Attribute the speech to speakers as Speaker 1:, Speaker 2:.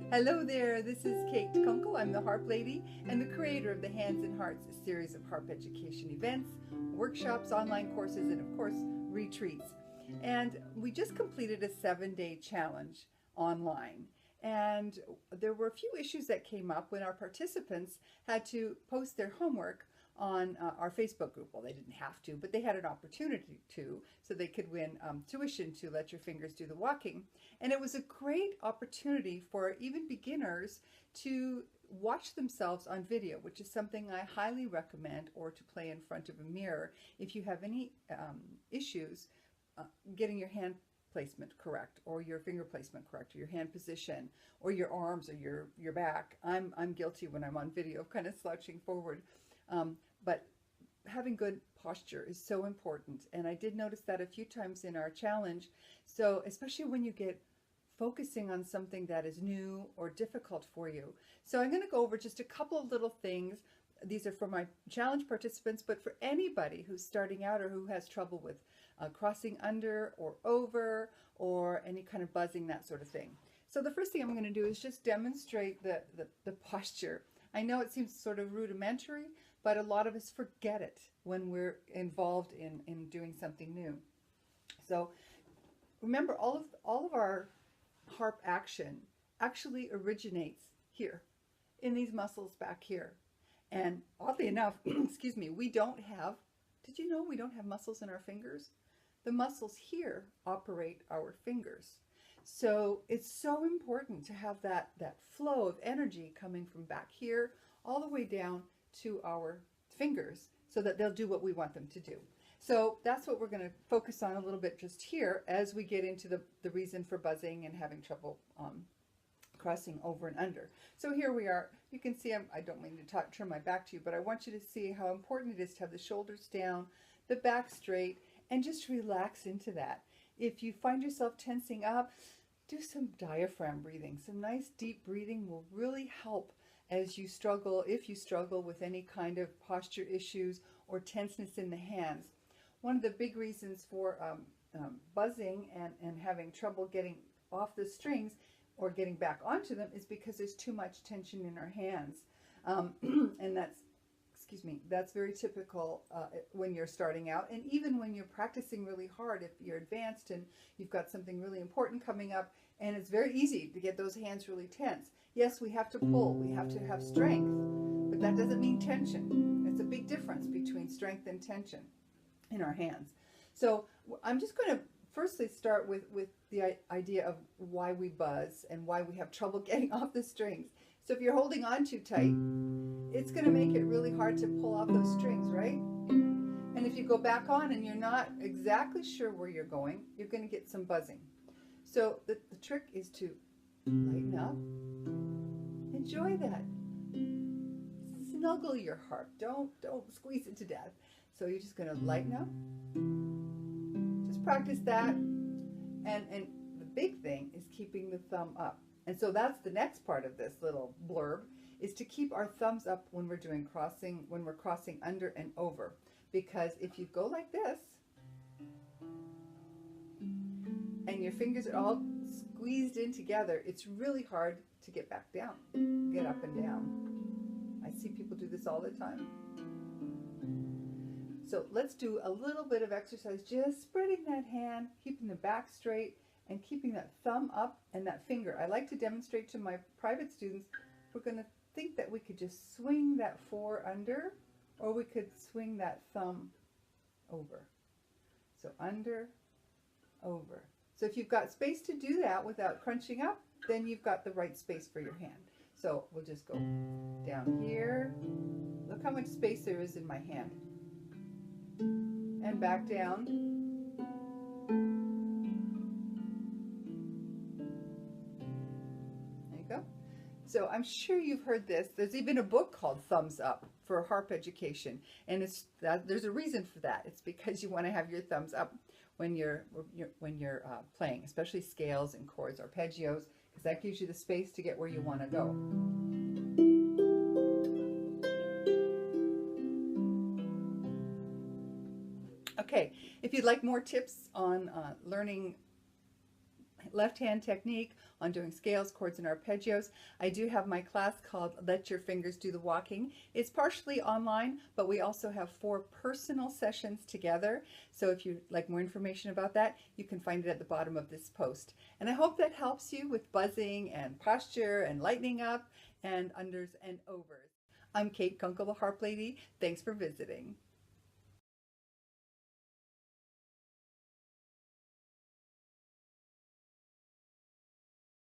Speaker 1: Hello there, this is Kate Kunkel. I'm the Harp Lady and the creator of the Hands and Hearts series of harp education events, workshops, online courses, and of course, retreats. And we just completed a 7-day challenge online. And there were a few issues that came up when our participants had to post their homework on our Facebook group. Well, they didn't have to, but they had an opportunity to, so they could win tuition to Let Your Fingers Do the Walking. And it was a great opportunity for even beginners to watch themselves on video, which is something I highly recommend, or to play in front of a mirror if you have any issues getting your hand placement correct, or your finger placement correct, or your hand position, or your arms, or your back. I'm guilty when I'm on video of kind of slouching forward. But having good posture is so important, and I did notice that a few times in our challenge. So especially when you get focusing on something that is new or difficult for you. So I'm going to go over just a couple of little things. These are for my challenge participants, but for anybody who's starting out or who has trouble with crossing under or over, or any kind of buzzing, that sort of thing. So the first thing I'm going to do is just demonstrate the posture. I know it seems sort of rudimentary, but a lot of us forget it when we're involved in doing something new. So remember, all of our harp action actually originates here, in these muscles back here. And oddly enough, excuse me, we don't have, did you know we don't have muscles in our fingers? The muscles here operate our fingers. So it's so important to have that flow of energy coming from back here all the way down to our fingers, so that they'll do what we want them to do. So that's what we're going to focus on a little bit just here as we get into the reason for buzzing and having trouble crossing over and under. So here we are. You can see I don't mean to turn my back to you, but I want you to see how important it is to have the shoulders down, the back straight, and just relax into that. If you find yourself tensing up, do some diaphragm breathing. Some nice deep breathing will really help as you struggle, if you struggle with any kind of posture issues or tenseness in the hands. One of the big reasons for buzzing and having trouble getting off the strings or getting back onto them is because there's too much tension in our hands. And that's very typical when you're starting out, and even when you're practicing really hard. If you're advanced and you've got something really important coming up, and it's very easy to get those hands really tense. Yes, we have to pull, we have to have strength, but that doesn't mean tension. It's a big difference between strength and tension in our hands. So I'm just going to firstly start with the idea of why we buzz and why we have trouble getting off the strings. So if you're holding on too tight, it's going to make it really hard to pull off those strings, right? And if you go back on and you're not exactly sure where you're going, you're going to get some buzzing. So the trick is to lighten up. Enjoy that. Snuggle your harp. Don't squeeze it to death. So you're just going to lighten up. Just practice that. And the big thing is keeping the thumb up. And so that's the next part of this little blurb, is to keep our thumbs up when we're doing crossing, when we're crossing under and over. Because if you go like this, and your fingers are all squeezed in together, it's really hard to get back down, get up and down. I see people do this all the time. So let's do a little bit of exercise, just spreading that hand, keeping the back straight, and keeping that thumb up and that finger. I like to demonstrate to my private students, we're going to think that we could just swing that 4 under, or we could swing that thumb over. So under, over. So if you've got space to do that without crunching up, then you've got the right space for your hand. So we'll just go down here. Look how much space there is in my hand. And back down. There you go. So I'm sure you've heard this. There's even a book called Thumbs Up for harp education, and there's a reason for that. It's because you want to have your thumbs up when you're playing, especially scales and chords, arpeggios, because that gives you the space to get where you want to go. Okay, if you'd like more tips on learning left hand technique, on doing scales, chords, and arpeggios. I do have my class called Let Your Fingers Do the Walking. It's partially online, but we also have 4 personal sessions together. So if you'd like more information about that, you can find it at the bottom of this post. And I hope that helps you with buzzing and posture and lightening up and unders and overs. I'm Kate Kunkel, the Harp Lady. Thanks for visiting.